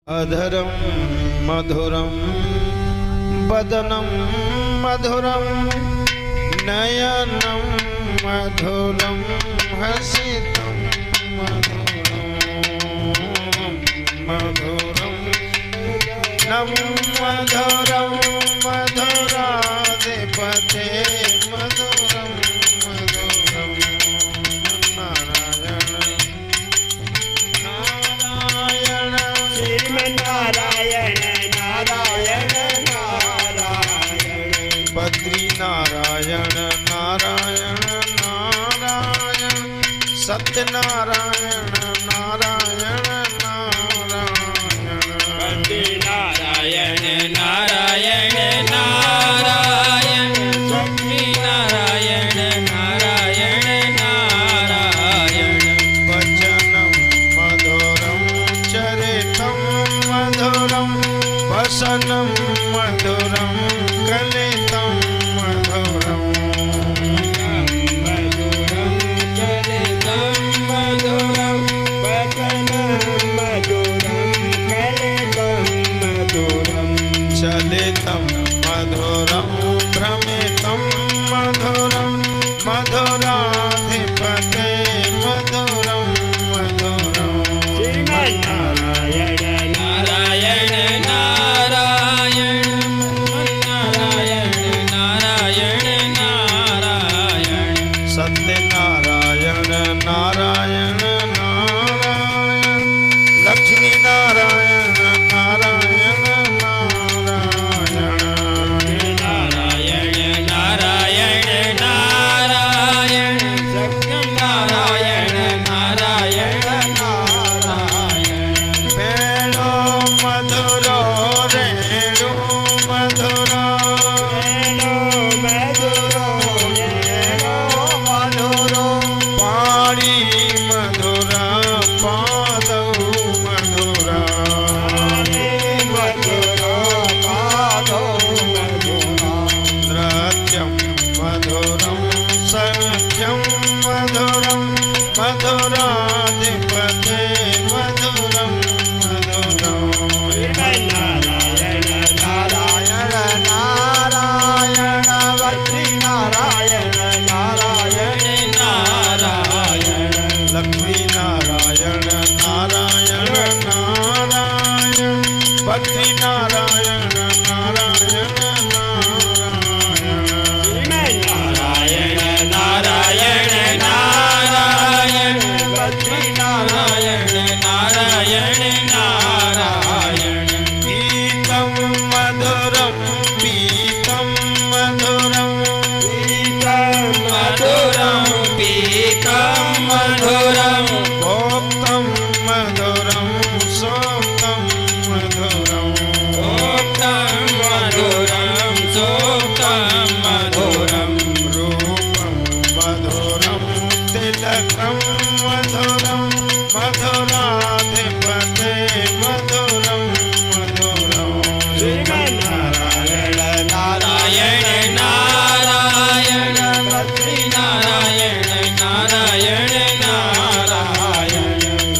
अधरं मधुरं वदनं मधुरं नयनं मधुरं हसितं मधुरं मधुरं नं मधुरं मधुराधिपते मधुरं मधुरं नारायण नारायण श्रीमन्नारायण नारायण नारायण बद्री नारायण नारायण नारायण सत्यनारायण नारायण नारायण बद्री नारायण नारायण नारायण लक्ष्मी नारायण नारायण नारायण वचनं मधुरं चरितं मधुरं वसनं मधुरं कलितं मधुरं मधुरं चलितं मधुरं वचनं मधुरं कलितं मधुरं चलितं मधुरं भ्रमितं मधुरं मधुराधिपते मधुरं मधुरं श्रीमन्नारायण नारायण नारायण नारायण नारायण नारायण सत्यनारायण नारायण नारायण लक्ष्मी नारायण नारायण नारायण नारायण नारायण नारायण सत्यं नारायण नारायण नारायण वेणो मधुरो रेणु मधुरो मधुरो मधुरो पाणी मधुरा पादौ मधुरा मधुरो पादो मधुरा नृत्यं मधुरं सख्यं मधुरं मधुराधिपते मधुरं मधुरं नारायण नारायण नारायण वक्री नारायण नारायण नारायण लक्ष्मी नारायण नारायण नारायण भक्ति नारायण नारायण नारायण नारायण नारायण नारायण वक्री नारायण नारायण नारायण गीतं मधुरं पीतं मधुरं मधुरं पीतं मधुरं भोक्तं मधुरं सोक्तं मधुरं भोक्तं मधुरं सोक्तं मधुरं रूपं मधुरं तिलकं मधुरं मधुराधिपते मधुरं मधुरं श्रीमन्नारायण नारायण नारायण भक्ति नारायण नारायण नारायण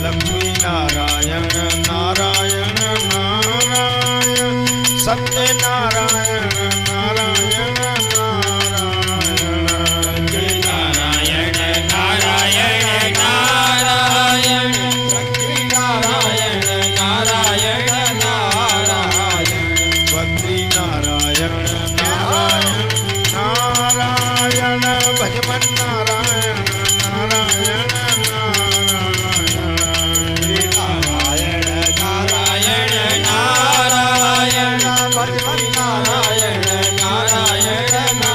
लक्ष्मी नारायण नारायण नारायण सत्यनारायण नारायण नारायण नारायण नारायण नारायण भक्ति नारायण नारायण नारायण बद्री नारायण नारायण नारायण भजमन नारायण नारायण नारायण नारायण नारायण नारायण भगवान नारायण नारायण नारायण